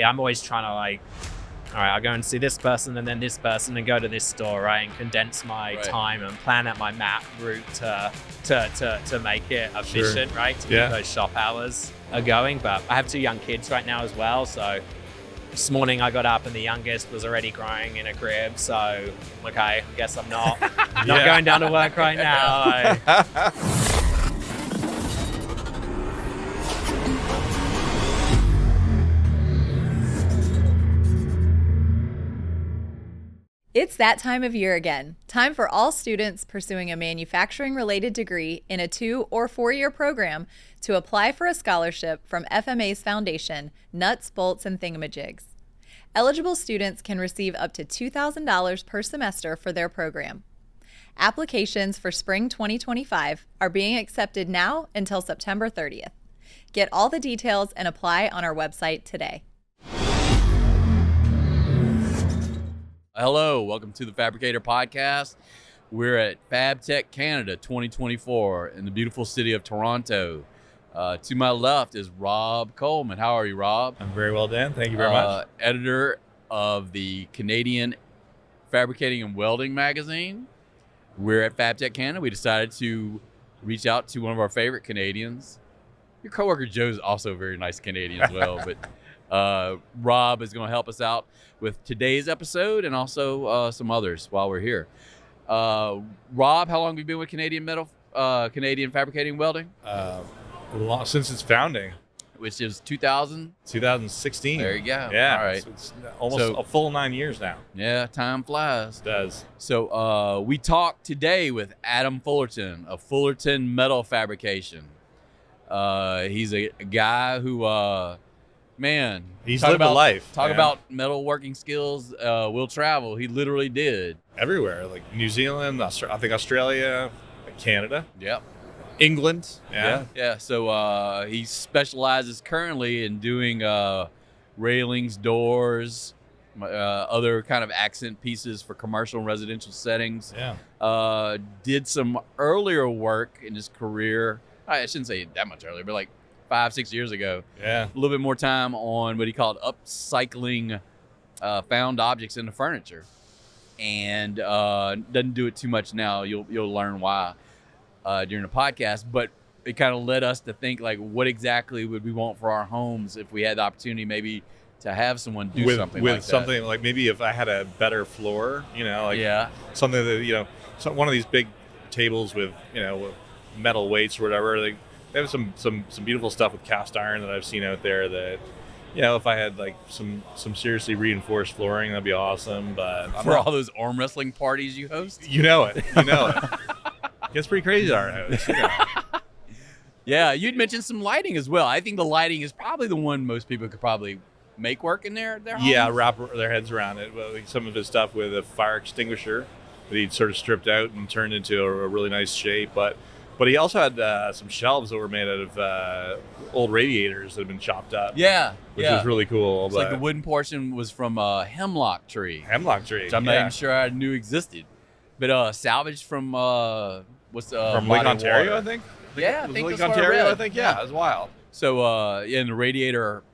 I'm always trying to like, all right, I'll go and see this person and then this person and go to this store, right? And condense my time and plan out my map route to make it efficient, right? To keep those shop hours are going. But I have 2 young kids right now as well. So this morning I got up and the youngest was already crying in a crib. So, okay, I guess I'm not going down to work right now. It's that time of year again. Time for all students pursuing a manufacturing-related degree in a 2- or 4-year program to apply for a scholarship from FMA's foundation, Nuts, Bolts, and Thingamajigs. Eligible students can receive up to $2,000 per semester for their program. Applications for spring 2025 are being accepted now until September 30th. Get all the details and apply on our website today. Hello, welcome to the Fabricator Podcast. We're at FabTech Canada 2024 in the beautiful city of Toronto. To my left is Rob Coleman. How are you, Rob? I'm very well, Dan. Thank you very much. Editor of the Canadian Fabricating and Welding magazine. We're at FabTech Canada. We decided to reach out to one of our favorite Canadians. Your coworker Joe's also a very nice Canadian as well, but Rob is going to help us out with today's episode and also some others while we're here. Rob, how long have you been with Canadian Fabricating Welding? Since its founding. Which is 2016. There you go. Yeah. All right. So it's almost a full 9 years now. Yeah, time flies. It does. So we talked today with Adam Fullerton of Fullerton Metal Fabrication. He's a guy who, he's lived a life. Talk about metalworking skills. Will travel. He literally did. Everywhere, like New Zealand, I think Australia, Canada. Yep. England. Yeah. So he specializes currently in doing railings, doors, other kind of accent pieces for commercial and residential settings. Yeah. Did some earlier work in his career. I shouldn't say that much earlier, but like 5-6 years ago. Yeah. A little bit more time on what he called upcycling found objects into furniture. And doesn't do it too much now. You'll learn why during the podcast. But it kind of led us to think, like, what exactly would we want for our homes if we had the opportunity maybe to have someone do something like that. With something like maybe if I had a better floor, something that, one of these big tables with, with metal weights or whatever, they have some beautiful stuff with cast iron that I've seen out there that, if I had like some seriously reinforced flooring, that'd be awesome. But for all those arm wrestling parties you host, it gets pretty crazy at our house. Yeah, you'd mentioned some lighting as well. I think the lighting is probably the one most people could probably make work in their homes. Yeah, wrap their heads around it. Well, like some of his stuff with a fire extinguisher that he'd sort of stripped out and turned into a really nice shape. But he also had some shelves that were made out of old radiators that had been chopped up. Yeah, which was really cool. It's like the wooden portion was from a hemlock tree. Which I'm not even sure I knew existed. But salvaged from from Lake Ontario, I think. Yeah, I think Lake that's Ontario. what I read. I think. Yeah, it was wild. So and the radiator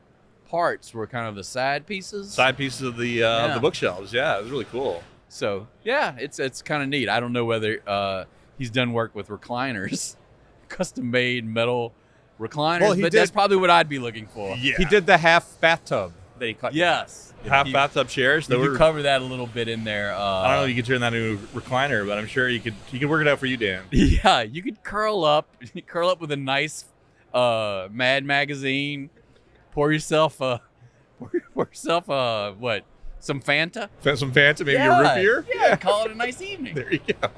parts were kind of the side pieces. Of the bookshelves. Yeah, it was really cool. So yeah, it's kind of neat. I don't know whether he's done work with recliners, custom made metal recliners, but that's probably what I'd be looking for. Yeah. He did the half bathtub that he cut. Yes. Half bathtub chairs. You could cover that a little bit in there. I don't know if you could turn that into a recliner, but I'm sure you could work it out for you, Dan. Yeah, you could curl up with a nice Mad magazine, pour yourself what? Some Fanta? Some Fanta, maybe a root beer? Yeah, call it a nice evening. There you go.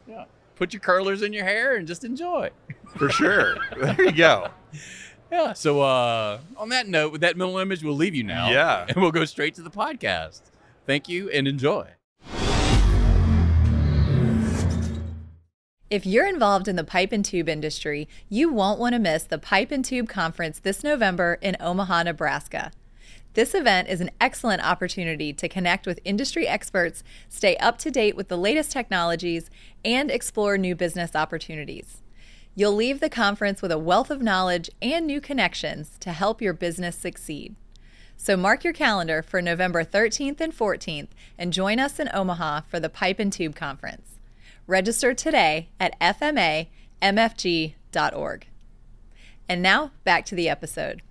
Yeah. Put your curlers in your hair and just enjoy. For sure. There you go. Yeah. So on that note, with that mental image, we'll leave you now. Yeah. And we'll go straight to the podcast. Thank you and enjoy. If you're involved in the pipe and tube industry, you won't want to miss the Pipe and Tube Conference this November in Omaha, Nebraska. This event is an excellent opportunity to connect with industry experts, stay up to date with the latest technologies, and explore new business opportunities. You'll leave the conference with a wealth of knowledge and new connections to help your business succeed. So mark your calendar for November 13th and 14th and join us in Omaha for the Pipe and Tube Conference. Register today at fmamfg.org. And now, back to the episode.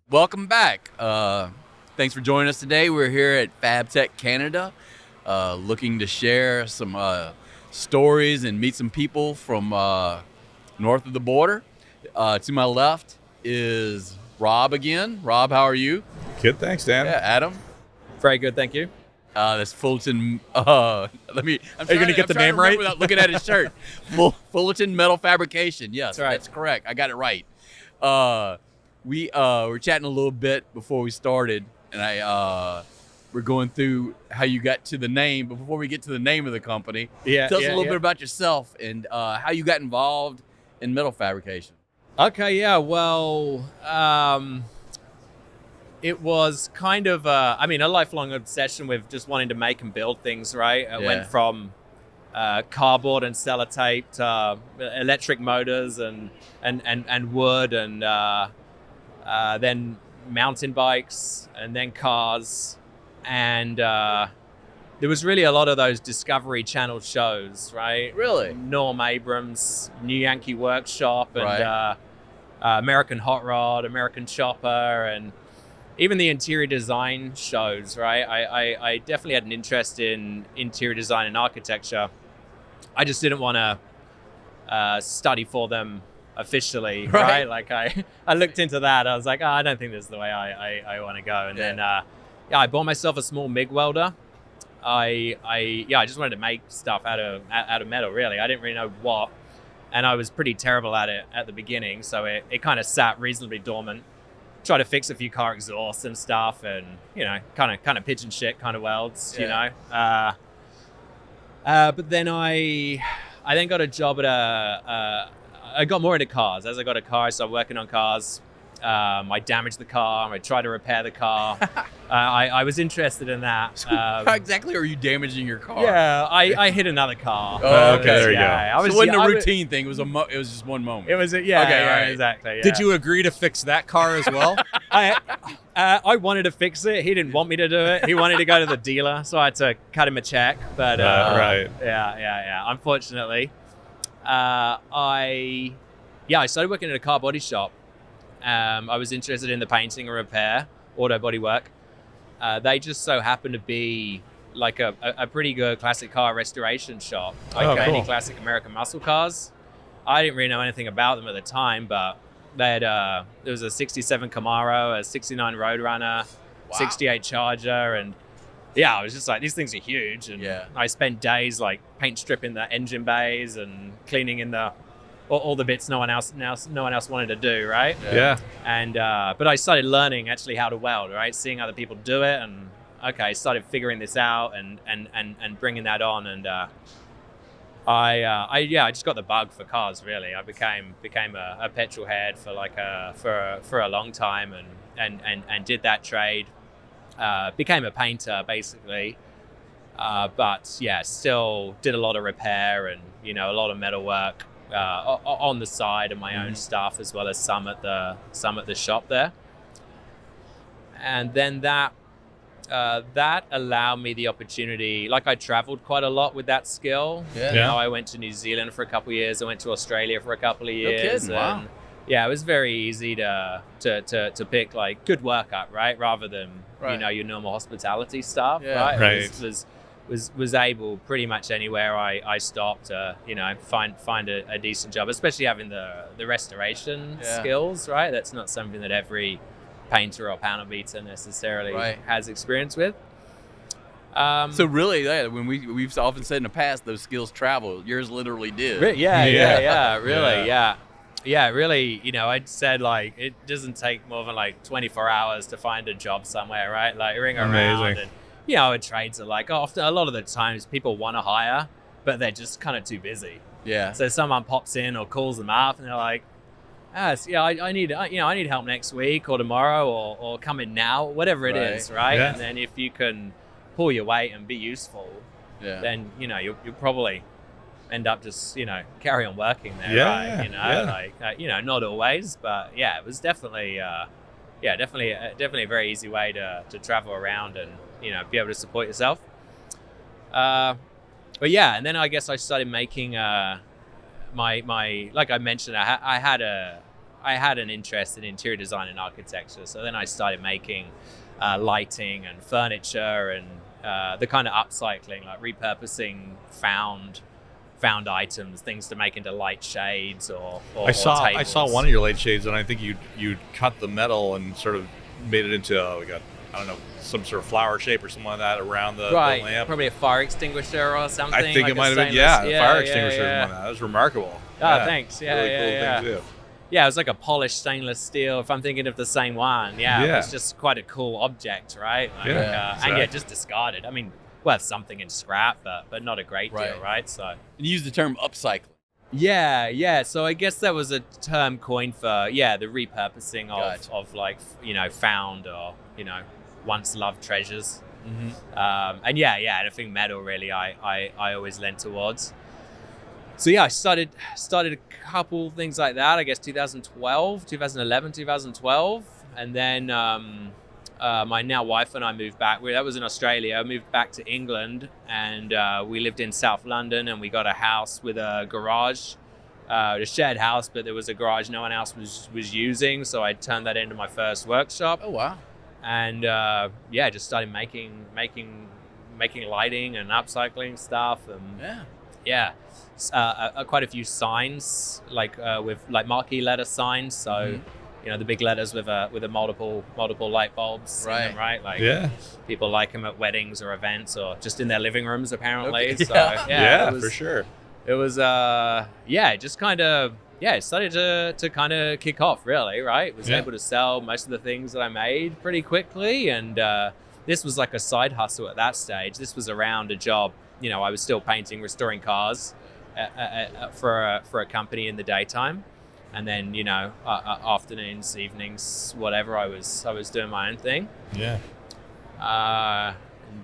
Welcome back. Thanks for joining us today. We're here at FabTech Canada, looking to share some stories and meet some people from north of the border. To my left is Rob again. Rob, how are you? Good, thanks, Dan. Yeah, Adam. Very good, thank you. That's Fullerton. Are you going to get the name right? Without looking at his shirt. Fullerton Metal Fabrication. Yes, that's correct. I got it right. We were chatting a little bit before we started, and we're going through how you got to the name. But before we get to the name of the company, tell us a little bit about yourself and how you got involved in metal fabrication. Okay, yeah. Well, it was kind of, a lifelong obsession with just wanting to make and build things, right? I went from cardboard and sellotape to electric motors and wood and then mountain bikes and then cars. And there was really a lot of those Discovery Channel shows, right? Really? Norm Abrams, New Yankee Workshop, and American Hot Rod, American Chopper, and even the interior design shows, right? I definitely had an interest in interior design and architecture. I just didn't want to study for them officially, right? Like I looked into that. I was like, I don't think this is the way I want to go. And then I bought myself a small MIG welder. I just wanted to make stuff out of metal, really. I didn't really know what, and I was pretty terrible at it at the beginning, so it kind of sat reasonably dormant. Try to fix a few car exhausts and stuff, and kind of pitch and shit kind of welds, But then I then got a job at I got more into cars. As I got a car, I started working on cars. I damaged the car. I tried to repair the car. I was interested in that. So how exactly are you damaging your car? Yeah, I hit another car. Oh, okay, there you go. So it wasn't a routine thing. It was just one moment. It was exactly. Yeah. Did you agree to fix that car as well? I wanted to fix it. He didn't want me to do it. He wanted to go to the dealer, so I had to cut him a check. But yeah. Unfortunately, I started working at a car body shop. I was interested in the painting and repair, auto body work. They just so happened to be like a pretty good classic car restoration shop. Any classic American muscle cars. I didn't really know anything about them at the time, but they had there was a 67 Camaro, a 69 Roadrunner, 68 Charger, and I was just like, these things are huge. And I spent days like paint stripping the engine bays and cleaning in all the bits no one else wanted to do, right? Yeah. And but I started learning actually how to weld, right? Seeing other people do it, and started figuring this out and bringing that on, and I just got the bug for cars, really. I became a petrol head for for a long time, and did that trade. Became a painter basically, but still did a lot of repair and a lot of metal work. On the side of my own stuff, as well as some at the shop there, and then that allowed me the opportunity. Like, I traveled quite a lot with that skill. I went to New Zealand for a couple of years. I went to Australia for a couple of years. No kidding. Wow. It was very easy to pick like good work up, right, rather than your normal hospitality stuff. Right. Was able pretty much anywhere I stopped to find a decent job, especially having the restoration skills, right? That's not something that every painter or panel beater necessarily has experience with. So really, when we've often said in the past, those skills travel. Yours literally did. Really. I'd said like it doesn't take more than like 24 hours to find a job somewhere, right? Like ring around and trades are like often a lot of the times people want to hire, but they're just kind of too busy. Yeah. So someone pops in or calls them up and they're like, I need help next week or tomorrow or come in now, whatever it is, right? Yeah. And then if you can pull your weight and be useful, then you'll probably end up just, carry on working there, right? Not always, but yeah, it was definitely, definitely a very easy way to travel around and, be able to support yourself. But yeah, and then I guess I started making my like I mentioned, I had an interest in interior design and architecture. So then I started making lighting and furniture and the kind of upcycling, like repurposing found items, things to make into light shades or I saw one of your light shades, and I think you cut the metal and sort of made it into some sort of flower shape or something like that around the lamp. Probably a fire extinguisher or something. I think it might have been, fire extinguisher. Yeah. That was remarkable. Oh, thanks. Yeah, really cool thing too. Yeah, it was like a polished stainless steel, if I'm thinking of the same one. Yeah, it was just quite a cool object, right? And just discarded. I mean, worth something in scrap, but not a great deal, right? So you use the term upcycling. Yeah. So I guess that was a term coined for, the repurposing of like, found or, once loved treasures. Mm-hmm. Anything metal really I always lent towards. So yeah, I started a couple things like that, I guess 2011, 2012. And then my now wife and I moved back. That was in Australia. I moved back to England, and we lived in South London, and we got a house with a garage, a shared house, but there was a garage no one else was using. So I turned that into my first workshop. Oh, wow. And just started making lighting and upcycling stuff. And quite a few signs, with like marquee letter signs. So, the big letters with a multiple light bulbs, right? In them, right? Like, people like them at weddings or events or just in their living rooms, apparently. Okay. So, for sure. It was, just kind of, it started to kind of kick off, really, right? Was able to sell most of the things that I made pretty quickly, and this was like a side hustle at that stage. This was around a job. I was still restoring cars for a company in the daytime, and then afternoons, evenings, whatever, I was doing my own thing.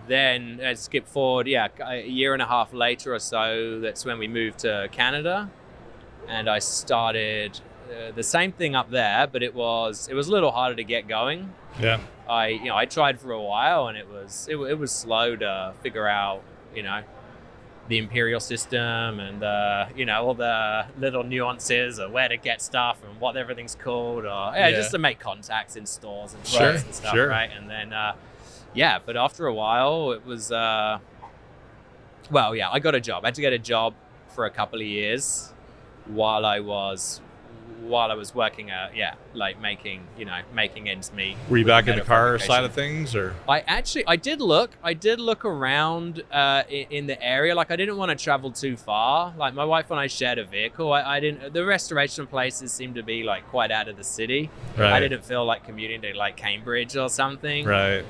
Then skip forward, a year and a half later or so, that's when we moved to Canada, and I started the same thing up there, but it was a little harder to get going. I tried for a while, and it was slow to figure out the imperial system and all the little nuances of where to get stuff and what everything's called, or just to make contacts in stores and shops and stuff, right? And then but after a while it was I got a job. I had to get a job for a couple of years while I was working making ends meet. Were you back in the car side of things, or? I did look around in the area. Like, I didn't want to travel too far. Like, my wife and I shared a vehicle. The restoration places seemed to be like quite out of the city. Right. I didn't feel like commuting to like Cambridge or something. Right.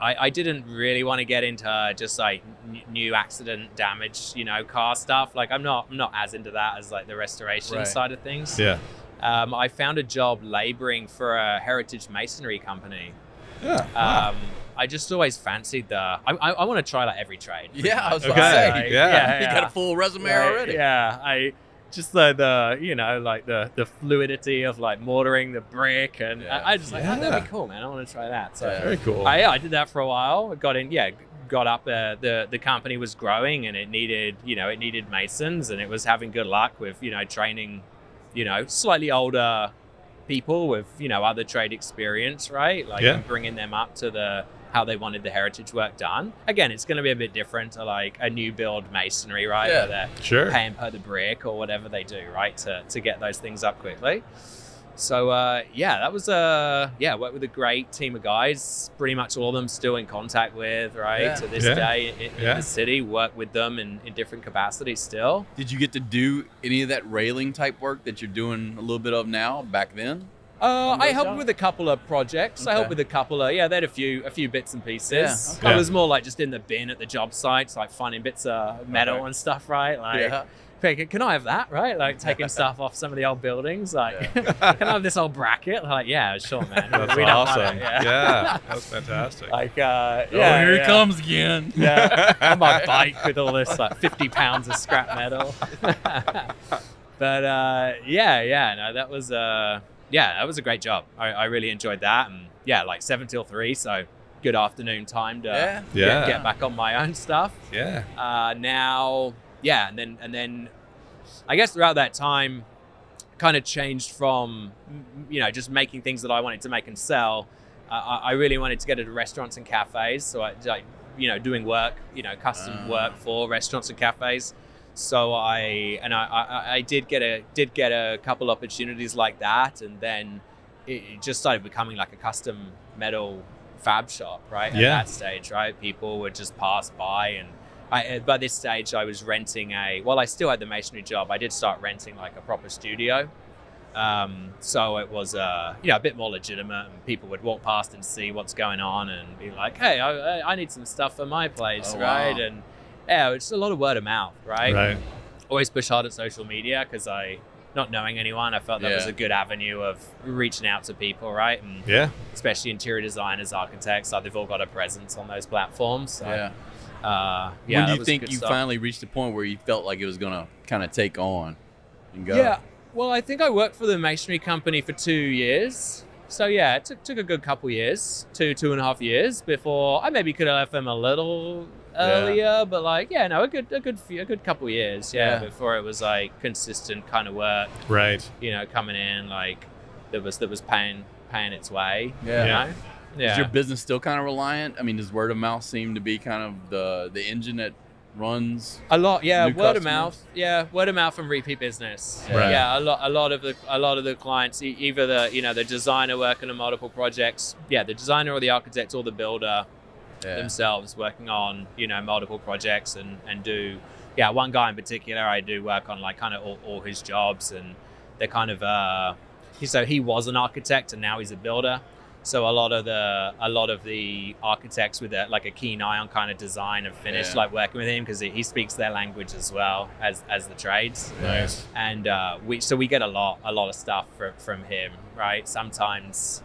I didn't really want to get into just like new accident damage, car stuff. Like, I'm not as into that as like the restoration side of things. Yeah. I found a job laboring for a heritage masonry company. Yeah. Wow. I just always fancied I want to try like every trade. Yeah, I was okay. going to say. Like, You got a full resume already. Yeah. Just the fluidity of like mortaring the brick, and I just that'd be cool, man. I want to try that. So very cool. I did that for a while. Got up. The company was growing, and it needed masons, and it was having good luck with training slightly older people with other trade experience, right? Like, and bringing them up to how they wanted the heritage work done. Again, it's going to be a bit different to like a new build masonry, right? Yeah, where they're paying per the brick or whatever they do, right? To get those things up quickly. So that was worked with a great team of guys. Pretty much all of them still in contact with, right? To this day in the city, work with them in different capacities still. Did you get to do any of that railing type work that you're doing a little bit of now back then? I helped with a couple of projects. Okay. I helped with a couple of, they had a few bits and pieces. Yeah, okay. I was more like just in the bin at the job sites, like finding bits of metal and stuff, right? Like can I have that, right? Like taking stuff off some of the old buildings. Like, can I have this old bracket? They're like, yeah, sure, man. That's awesome. Yeah, that's fantastic. Like, here he comes again. Yeah, on my bike with all this like 50 pounds of scrap metal. But no, that was a great job. I really enjoyed that, and like 7 till 3, so good afternoon time to get back on my own stuff. Yeah. And then I guess throughout that time, kind of changed from just making things that I wanted to make and sell. I really wanted to get into restaurants and cafes, so I doing work, custom work for restaurants and cafes. So I did get a couple opportunities like that, and then it just started becoming like a custom metal fab shop, right? At that stage, right? People would just pass by, and by this stage I was renting I still had the masonry job. I did start renting like a proper studio. So it was a bit more legitimate, and people would walk past and see what's going on and be like, hey, I need some stuff for my place, right? Wow. And it's a lot of word of mouth, right? Right. Always push hard at social media because not knowing anyone, I felt that was a good avenue of reaching out to people, right? And especially interior designers, architects, they've all got a presence on those platforms. So, when do you think you finally reached a point where you felt like it was going to kind of take on and go? Yeah, well, I think I worked for the masonry company for 2 years. So it took a good couple years, 2.5 years before I maybe could have left them a little earlier, but a good couple years, before it was like consistent kind of work, right? Coming in like that was paying its way. Is your business still kind of reliant? I mean, does word of mouth seem to be kind of the engine that runs a lot? Word of mouth and repeat business. Right. A lot of the clients, either the designer working on multiple projects, the designer or the architect or the builder themselves working on multiple projects and do one guy in particular I do work on like kind of all his jobs, and they're kind of so he was an architect and now he's a builder. So a lot of the architects with a keen eye on kind of design and finish, like working with him because he speaks their language as well as the trades. Nice. And we get a lot of stuff from him, right? Sometimes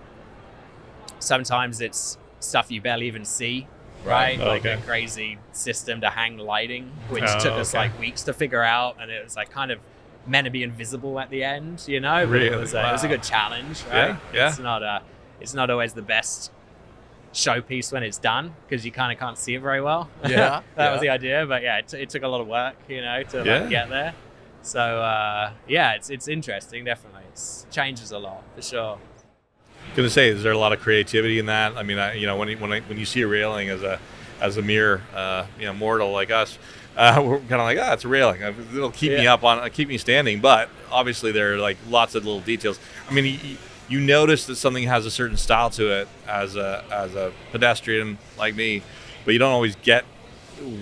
it's stuff you barely even see, right? Like a crazy system to hang lighting, which took us like weeks to figure out, and it was like kind of meant to be invisible at the end, Really? It was a good challenge, right? It's not always the best showpiece when it's done because you kind of can't see it very well. That was the idea, but it took a lot of work, to get there. So it's interesting, definitely. It changes a lot for sure. Gonna say, is there a lot of creativity in that? I mean, when you see a railing as a mere mortal like us, we're kind of like, it's a railing. It'll keep me keep me standing. But obviously, there are like lots of little details. I mean, you notice that something has a certain style to it as a pedestrian like me, but you don't always get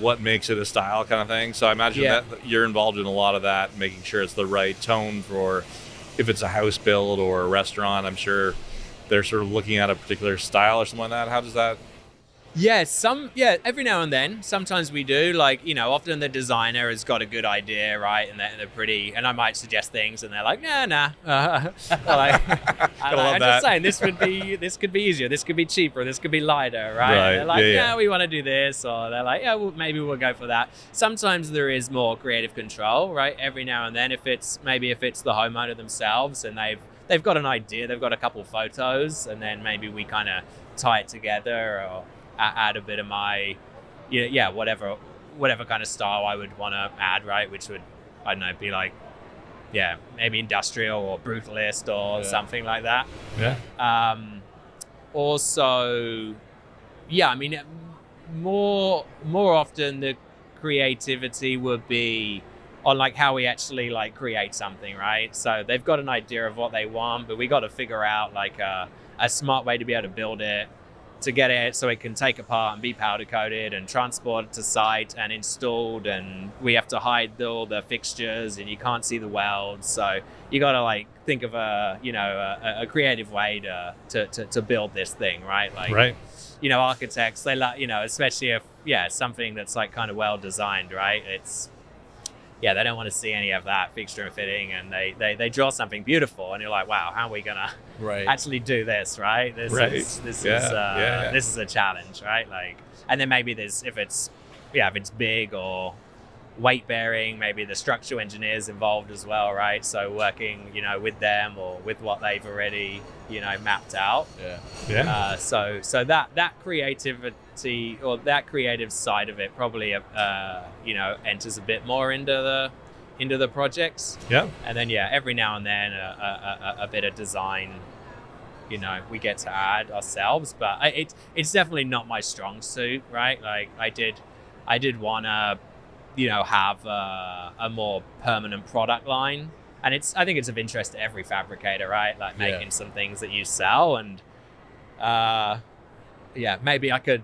what makes it a style kind of thing. So I imagine that you're involved in a lot of that, making sure it's the right tone for if it's a house build or a restaurant. I'm sure they're sort of looking at a particular style or something like that. How does that? Every now and then, sometimes we do. Like, often the designer has got a good idea, right? And they're pretty, and I might suggest things, and they're like, nah. I'm just saying, this could be easier, this could be cheaper, this could be lighter, right? They're like, we want to do this, or they're like, maybe we'll go for that. Sometimes there is more creative control, right? Every now and then, if it's the homeowner themselves, and they've got an idea, they've got a couple photos, and then maybe we kind of tie it together or add a bit of my, whatever kind of style I would want to add, right? Which would, I don't know, be like, maybe industrial or brutalist or something like that. Yeah. Also, I mean, more often the creativity would be on like how we actually like create something, right? So they've got an idea of what they want, but we got to figure out like a smart way to be able to build it, to get it so it can take apart and be powder coated and transported to site and installed, and we have to hide all the fixtures and you can't see the welds, so you got to like think of a creative way to build this thing, right? Like, right. Architects, they like, especially if something that's like kind of well designed, right? they don't want to see any of that fixture and fitting, and they draw something beautiful, and you're like, wow, how are we gonna actually do this, right? This is a challenge, right? Like, and then maybe if it's big or weight bearing, maybe the structural engineers involved as well, right? So working, with them or with what they've already, mapped out. So that creativity or that creative side of it probably, enters a bit more into the projects. Yeah. And then every now and then a bit of design, we get to add ourselves, but it's definitely not my strong suit, right? Like I did want to have a more permanent product line, and I think it's of interest to every fabricator, right? Like making some things that you sell, and maybe I could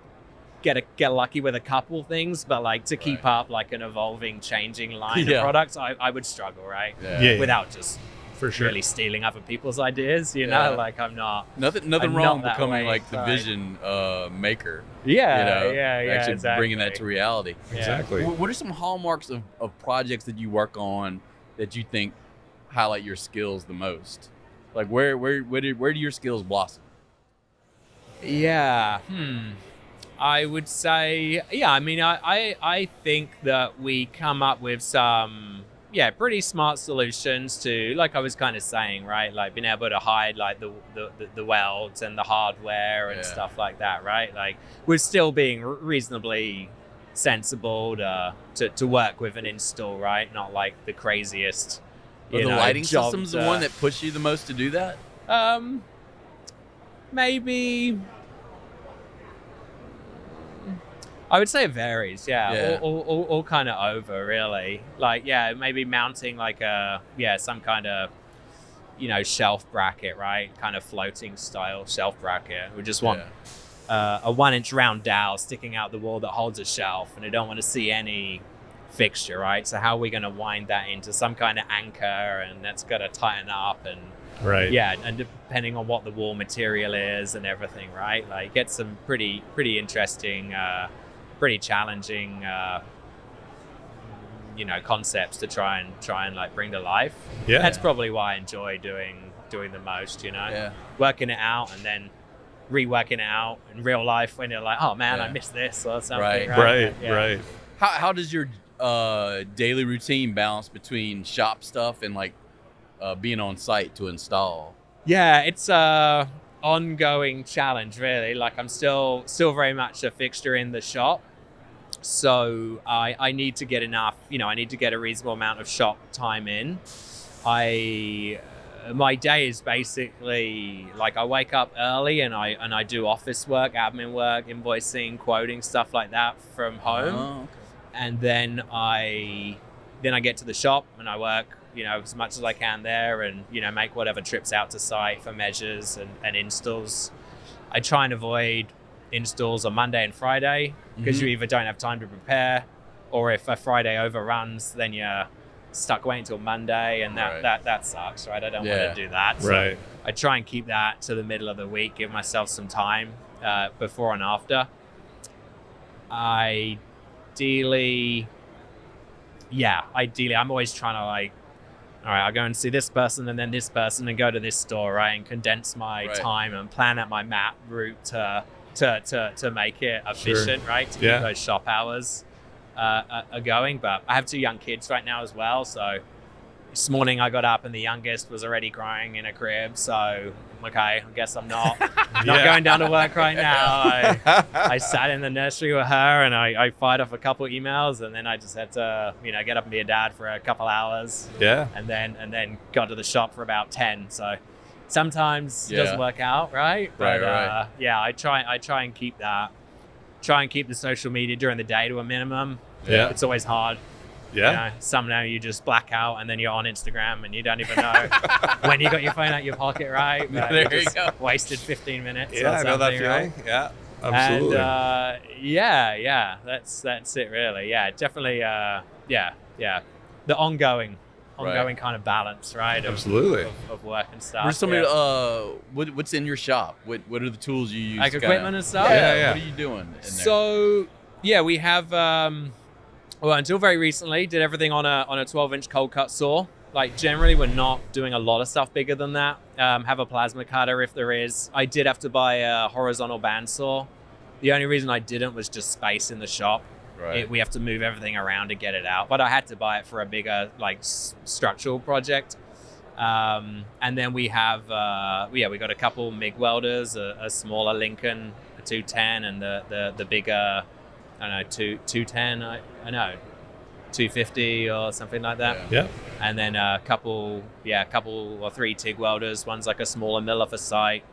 get lucky with a couple things, but like to keep up like an evolving, changing line of products, I would struggle, right? Without just for sure really stealing other people's ideas, like I'm not nothing wrong becoming like the vision maker. Actually exactly. Bringing that to reality. Exactly. What are some hallmarks of projects that you work on that you think highlight your skills the most? Like where do your skills blossom? I would say, I think that we come up with some pretty smart solutions to, like I was kind of saying, right? Like being able to hide like the welds and the hardware and stuff like that, right? Like we're still being reasonably sensible to work with an install, right? Not like the craziest. Are the lighting systems the one that push you the most to do that? Maybe. I would say it varies, all kind of over, really. Like, maybe mounting like some kind of, shelf bracket, right? Kind of floating style shelf bracket. We just want a 1-inch round dowel sticking out the wall that holds a shelf, and I don't want to see any fixture, right? So how are we going to wind that into some kind of anchor, and that's got to tighten up, and and depending on what the wall material is and everything, right? Like get some pretty interesting, pretty challenging, concepts to try and like bring to life. That's probably why I enjoy doing the most. Working it out and then reworking it out in real life when you're like, oh man, I missed this or something. Right. How does your daily routine balance between shop stuff and like being on site to install? It's a ongoing challenge, really. Like I'm still very much a fixture in the shop. So I need to get enough, I need to get a reasonable amount of shop time in. My day is basically like I wake up early and I do office work, admin work, invoicing, quoting, stuff like that from home. And then I get to the shop and I work, as much as I can there, and, make whatever trips out to site for measures and installs. I try and avoid installs on Monday and Friday because you either don't have time to prepare, or if a Friday overruns, then you're stuck waiting till Monday, and that sucks, right? I don't want to do that. So I try and keep that to the middle of the week, give myself some time before and after. Ideally, I'm always trying to like, all right, I'll go and see this person and then this person and go to this store, right? And condense my time and plan out my map route to make it efficient, right? To keep those shop hours are going. But I have 2 young kids right now as well. So this morning I got up and the youngest was already crying in a crib. So, okay, I guess I'm not going down to work right now. I sat in the nursery with her and I fired off a couple emails, and then I just had to, get up and be a dad for a couple hours. And then got to the shop for about 10. So sometimes it doesn't work out, right? But I try and keep that. Try and keep the social media during the day to a minimum. It's always hard. Somehow you just black out and then you're on Instagram and you don't even know when you got your phone out your pocket, right? But there you go. Wasted 15 minutes. I know that feeling. Right? Yeah, absolutely. And that's it really. Definitely. The ongoing kind of balance, right? Absolutely. Of work and stuff. Where's what's in your shop? What are the tools you use? Like equipment and stuff? What are you doing in there? So, we have Well, until very recently, did everything on a 12-inch cold cut saw. Like generally, we're not doing a lot of stuff bigger than that. Have a plasma cutter if there is. I did have to buy a horizontal bandsaw. The only reason I didn't was just space in the shop. Right. We have to move everything around to get it out. But I had to buy it for a bigger like structural project. And then we have, we got a couple MIG welders, a smaller Lincoln, a 210, and the bigger, I don't know, 210. I know. 250 or something like that. Yeah. And then a couple or three TIG welders. One's like a smaller miller for site.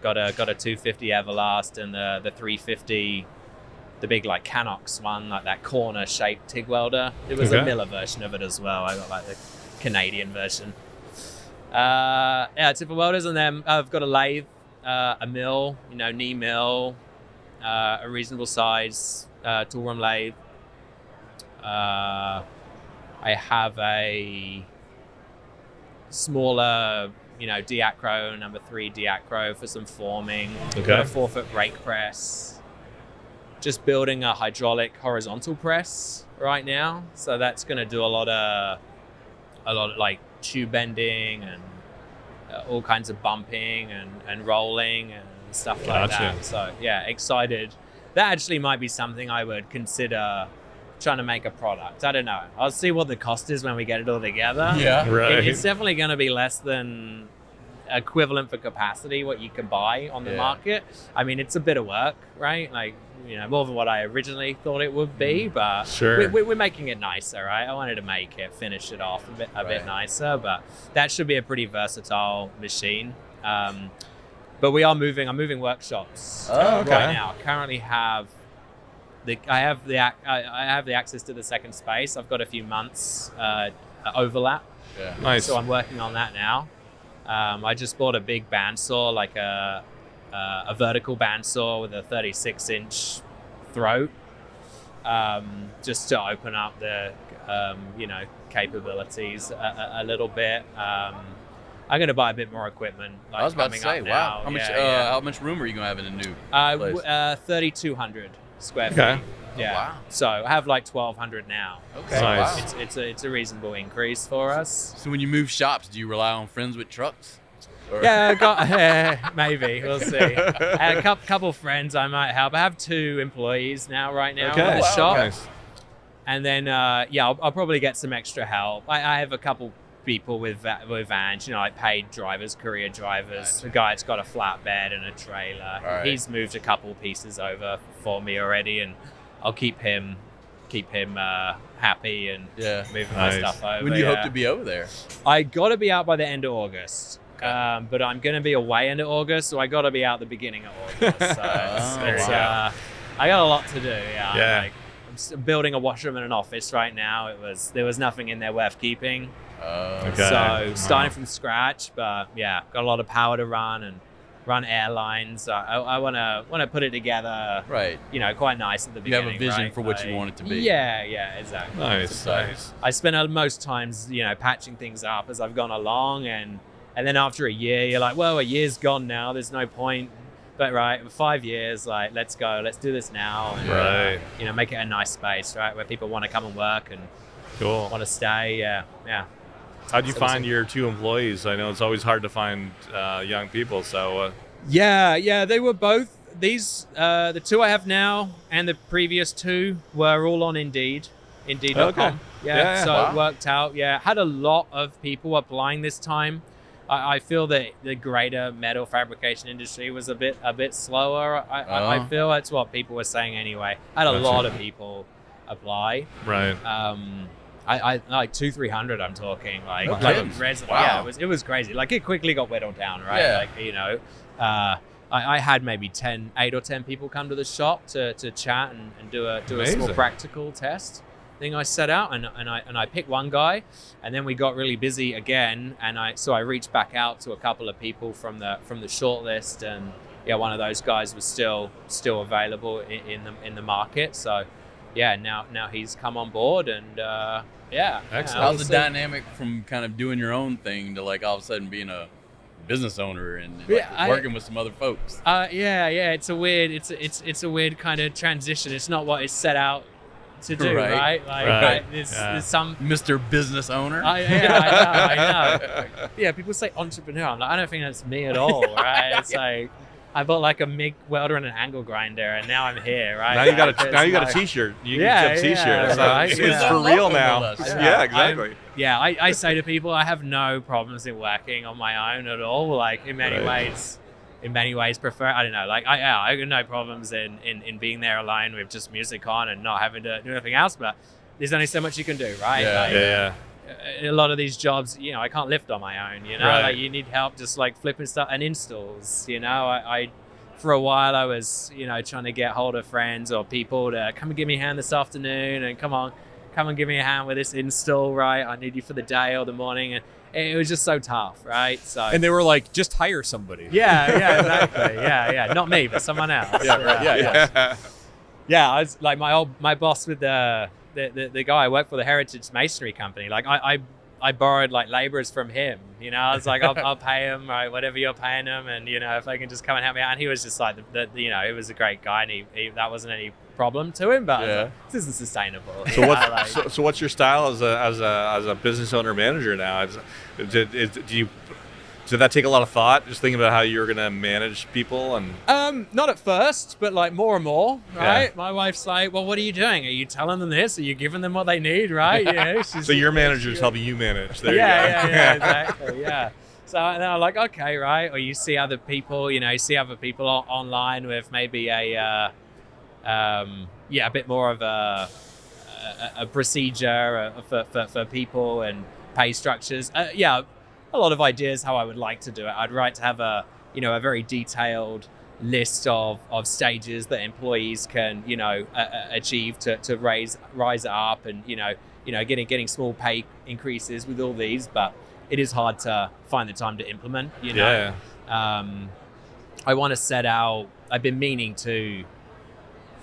Got a 250 Everlast and the 350, the big like Canox one, like that corner shaped TIG welder. It was a miller version of it as well. I got like the Canadian version. Tipper welders, and then I've got a lathe, a mill, knee mill, a reasonable size tool room lathe. I have a smaller, diacro, number 3 diacro for some forming. Got a 4-foot brake press. Just building a hydraulic horizontal press right now, so that's going to do a lot of like tube bending and all kinds of bumping and rolling and stuff like that. So yeah, excited. That actually might be something I would consider trying to make a product. I don't know. I'll see what the cost is when we get it all together. Yeah, right. It's definitely going to be less than equivalent for capacity what you can buy on the market. I mean, it's a bit of work, right? Like, more than what I originally thought it would be, but sure. we're making it nicer, right? I wanted to make it, finish it off a bit nicer, but that should be a pretty versatile machine. But I'm moving workshops right now. I currently have I have the access to the second space. I've got a few months overlap. Yeah. Nice. So I'm working on that now. I just bought a big bandsaw, like a vertical bandsaw with a 36-inch throat, just to open up the capabilities a little bit. I'm going to buy a bit more equipment. Like, I was about to say, wow. How much room are you going to have in the new place? 3,200 square feet. Yeah. Oh, wow. So I have like 1,200 now. Okay. So Nice. It's a reasonable increase for us. So when you move shops, do you rely on friends with trucks? Or? Yeah, I got maybe we'll see. A couple friends I might help. I have 2 employees now in the shop, Nice. and then I'll probably get some extra help. I have a couple people with vans, like paid drivers, courier drivers. The guy that's got a flatbed and a trailer. Right. He's moved a couple pieces over for me already, and I'll keep him happy and moving my stuff over. When do you hope to be over there? I got to be out by the end of August. But I'm going to be away into August, so I got to be out the beginning of August. So I got a lot to do. Yeah. Like, I'm building a washroom in an office right now. There was nothing in there worth keeping. So starting from scratch, but got a lot of power to run and run airlines. I want to put it together, right? Quite nice at the beginning. You have a vision for what you want it to be. Yeah, exactly. Nice. I spent most times, patching things up as I've gone along, and then after a year, you're like, well, a year's gone now. There's no point. But 5 years, like, let's go. Let's do this now. And, make it a nice space, right, where people want to come and work and want to stay. Yeah. How'd you find your 2 employees? I know it's always hard to find young people. So. Yeah. They were both these. The 2 I have now and the previous 2 were all on Indeed. Indeed.com. Okay. Yeah. So it worked out. Yeah. Had a lot of people applying this time. I feel that the greater metal fabrication industry was a bit slower. I feel that's what people were saying anyway. I had a lot of people apply. Right. I like 200-300. I'm talking like Wow. Yeah, it was crazy. Like, it quickly got whittled down, right? Yeah. Like, I had maybe 8 or 10 people come to the shop to chat and do a small practical test thing I set out, and I picked one guy, and then we got really busy again, and I reached back out to a couple of people from the short list, and one of those guys was still available in the market. So now he's come on board, and excellent. How's the dynamic from kind of doing your own thing to like all of a sudden being a business owner and working with some other folks? It's a weird kind of transition. It's not what it's set out to do, right? Like there's some Mr. Business Owner. I know. Yeah, people say entrepreneur. I'm like, I don't think that's me at all, right? It's like I bought like a MIG welder and an angle grinder, and now I'm here, right? Now you got a T-shirt. You get a T-shirt. It's for real now. Yeah, exactly. I say to people, I have no problems in working on my own at all. Like in many ways, prefer. I don't know. Like I have no problems in being there alone with just music on and not having to do anything else. But there's only so much you can do, right? A lot of these jobs, I can't lift on my own, like you need help just like flipping stuff and installs, I for a while I was, trying to get hold of friends or people to come and give me a hand this afternoon and come and give me a hand with this install, right? I need you for the day or the morning. And it was just so tough, right? So and they were like, just hire somebody. Yeah, exactly. Yeah. Not me, but someone else. Yeah. I was like my boss with the guy I work for, the Heritage Masonry company. Like I borrowed like laborers from him. I was like, I'll pay him, right? Whatever you're paying him, and if they can just come and help me out. And he was just like, he was a great guy, and he that wasn't any problem to him. But I was like, this isn't sustainable. So what's your style as a business owner manager now? Did that take a lot of thought, just thinking about how you were going to manage people? And not at first, but like more and more, right? Yeah. My wife's like, well, what are you doing? Are you telling them this? Are you giving them what they need, right? So your manager's helping you manage. There yeah, exactly, yeah. So then I'm like, okay, right? Or you see other people, online with maybe a bit more of a procedure for people and pay structures. A lot of ideas how I would like to do it. I'd like to have a very detailed list of stages that employees can, achieve to rise up and, getting small pay increases with all these, but it is hard to find the time to implement, I want to set out, I've been meaning to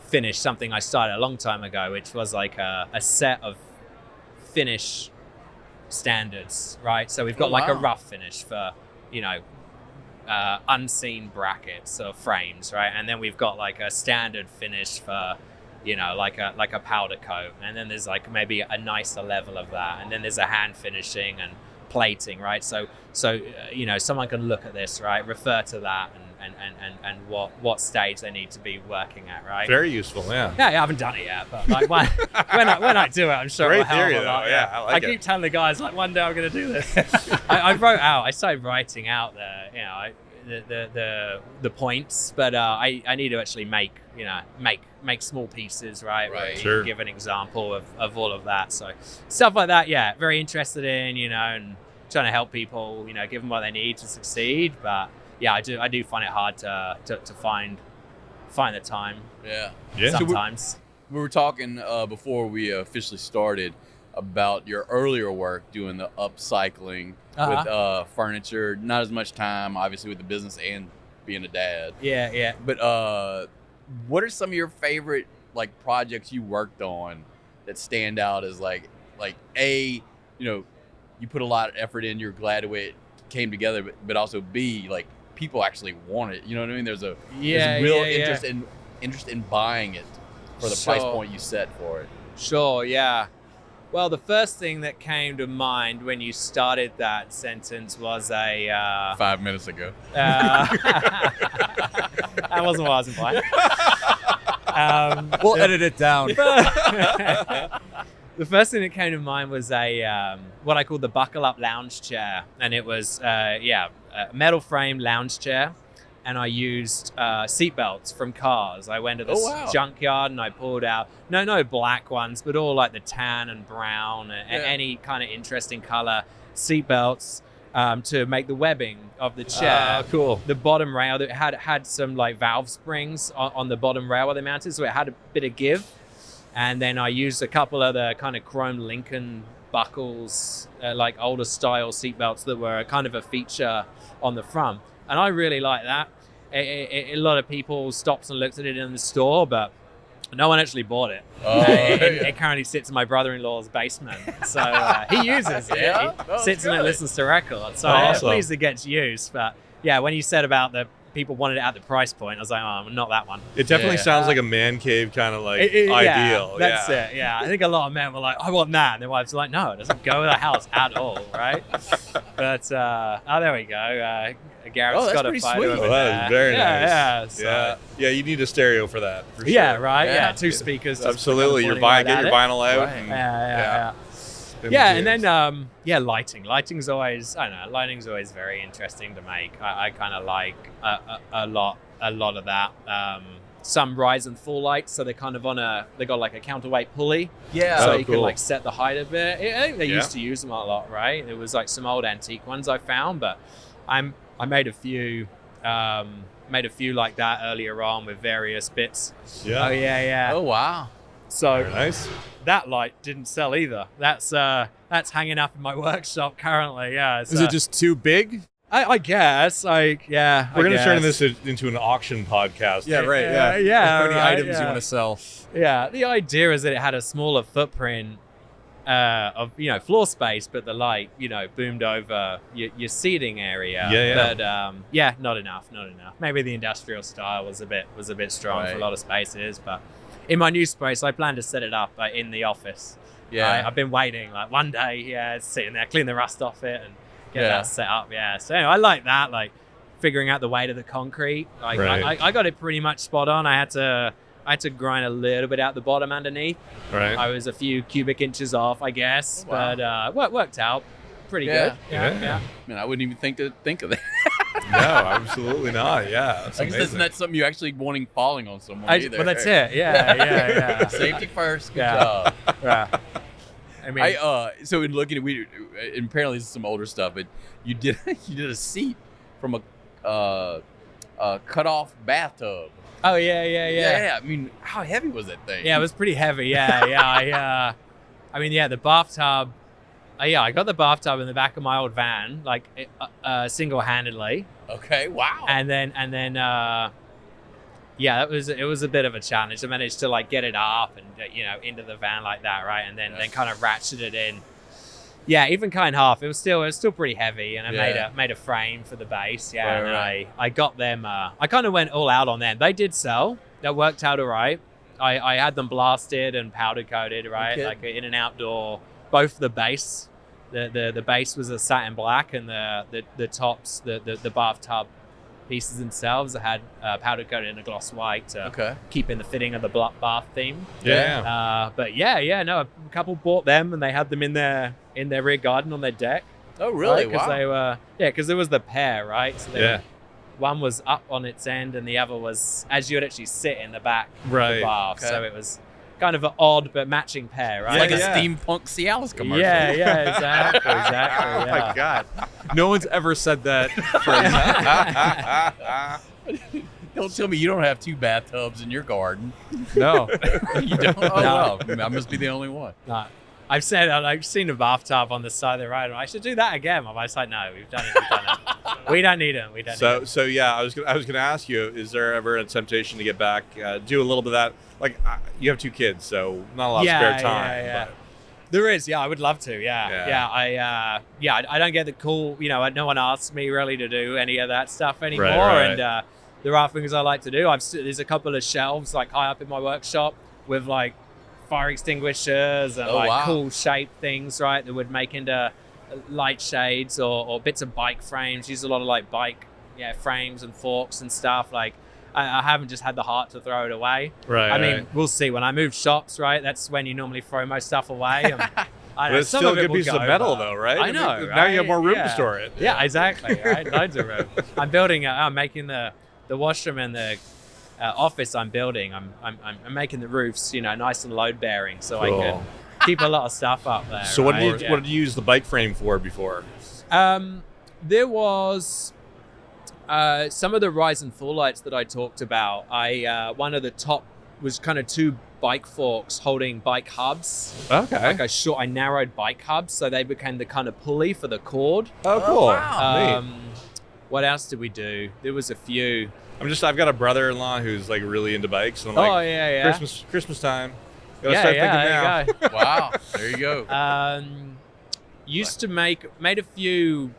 finish something I started a long time ago, which was like a set of finish standards, right? So we've got a rough finish for, unseen brackets or frames, right? And then we've got like a standard finish for, like a powder coat. And then there's like maybe a nicer level of that. And then there's a hand finishing and plating, right? So someone can look at this, right? Refer to that and what stage they need to be working at, right? Very useful, yeah. Yeah, I haven't done it yet, but like when I do it, I'm sure it'll help a lot. Yeah, I keep telling the guys like one day I'm going to do this. I started writing out the points, but I need to actually make small pieces, right? Right. Sure. Give an example of all of that. So stuff like that, yeah, very interested in, and trying to help people, give them what they need to succeed. But yeah, I do find it hard to find the time. Yeah. Sometimes. So we were talking before we officially started about your earlier work doing the upcycling with furniture. Not as much time, obviously, with the business and being a dad. Yeah. But what are some of your favorite like projects you worked on that stand out as like you put a lot of effort in, you're glad the way it came together, but also B, like people actually want it. You know what I mean? There's a real interest in buying it for the price point you set for it. Sure, yeah. Well, the first thing that came to mind when you started that sentence was a 5 minutes ago. That wasn't what I was implying. We'll edit it down. The first thing that came to mind was a what I call the buckle up lounge chair, and it was a metal frame lounge chair, and I used seat belts from cars. I went to this junkyard and I pulled out no black ones, but all like the tan and brown and any kind of interesting color seat belts to make the webbing of the chair. Cool. The bottom rail that had some like valve springs on the bottom rail where they mounted, so it had a bit of give. And then I used a couple of the kind of chrome Lincoln buckles, like older style seatbelts that were kind of a feature on the front. And I really like that. A lot of people stopped and looked at it in the store, but no one actually bought it. It currently sits in my brother-in-law's basement. So he uses it. He sits in it, listens to records. So I'm pleased it gets used. But yeah, when you said about the people wanted it at the price point. I was like, oh, not that one. It definitely sounds like a man cave kind of like ideal. Yeah, that's it. Yeah, I think a lot of men were like, I want that. And their wives were like, no, it doesn't go with the house at all, right? But there we go. Garrett's got a photo of it. That is very nice. Yeah, you need a stereo for that. For sure. Yeah, right. Yeah, 2 speakers. Absolutely, get your vinyl out. Right. And, yeah, and then lighting. Lighting's always very interesting to make. I kind of like a lot of that. Some rise and fall lights, so they're kind of they got like a counterweight pulley. Yeah. So you can like set the height a bit. I think they used to use them a lot, right? It was like some old antique ones I found, but I made a few like that earlier on with various bits. Yeah. Oh yeah. Oh wow. So very nice. That light didn't sell either. That's hanging up in my workshop currently. Yeah. Is it just too big? I guess. Like, yeah. We're going to turn this into an auction podcast. Yeah, right. Yeah. How many items you want to sell? Yeah. The idea is that it had a smaller footprint of floor space, but the light boomed over your seating area. But not enough. Maybe the industrial style was a bit strong for a lot of spaces, but in my new space, I plan to set it up in the office. Yeah, I've been waiting like one day. Yeah, it's sitting there, clean the rust off it, and get that set up. Yeah, so anyway, I like that. Like figuring out the weight of the concrete. Like I got it pretty much spot on. I had to grind a little bit out the bottom underneath. Right. I was a few cubic inches off, I guess, but worked out pretty good. Yeah. Man, I wouldn't even think of that. No, absolutely not. Yeah, that's amazing. That's not something you actually wanting falling on someone either. But that's it. Yeah. Safety first. Good job. Yeah. I mean, so in looking at and apparently this is some older stuff, but you did a seat from a cut off bathtub. Oh yeah. I mean, how heavy was that thing? Yeah, it was pretty heavy. Yeah. The bathtub. I got the bathtub in the back of my old van, like single-handedly. Okay, wow. And then, it was a bit of a challenge. I managed to like get it up and into the van like that, right? And then kind of ratchet it in. Yeah, even cut in half. It was still pretty heavy, and I made a frame for the base. Yeah, and then I got them. I kind of went all out on them. They did sell. That worked out all right. I had them blasted and powder coated, right? Okay. Like in an outdoor. Both the base. The base was a satin black, and the tops, the bathtub pieces themselves had powder coated in a gloss white to keep in the fitting of the bath theme. Yeah. But a couple bought them, and they had them in their rear garden on their deck. Oh, really? Because wow. they were because there was the pair, right? So one was up on its end, and the other was as you would actually sit in the back of the bath. Okay. So it was kind of an odd but matching pair, right? Like a steampunk Cialis commercial. Yeah, exactly. Oh my God. No one's ever said that. Don't tell me you don't have 2 bathtubs in your garden. No. You don't? Oh, no. I must be the only one. No. I've seen a bathtub on the side of the road, and I should do that again. My wife's like, no, we've done it. We don't need them. So yeah, I was gonna ask you, is there ever a temptation to get back, do a little bit of that? Like you have 2 kids, so not a lot of spare time. Yeah. There is, I would love to. I don't get the cool, no one asks me really to do any of that stuff anymore. Right. And there are things I like to do. there's a couple of shelves like high up in my workshop with like fire extinguishers and cool shaped things, right, that would make into light shades or bits of bike frames. Use a lot of like bike frames and forks and stuff. Like I haven't just had the heart to throw it away. Right. I mean, we'll see. When I move shops, right, that's when you normally throw most stuff away. But it's still a good piece of metal, though, right? I know. I mean, now you have more room to store it. Yeah, exactly. Right? Loads of room. I'm making the washroom and the office I'm building. I'm making the roofs, nice and load bearing, so cool. I can keep a lot of stuff up there. So what did you use the bike frame for before? There was some of the rise and fall lights that I talked about. One of the top was kind of 2 bike forks holding bike hubs. Okay. Like I narrowed bike hubs, so they became the kind of pulley for the cord. Oh, cool. Wow. What else did we do? There was a few. I've got a brother-in-law who's like really into bikes, and I'm like, Christmas time. Gotta start thinking now. Wow, there you go. Used to made a few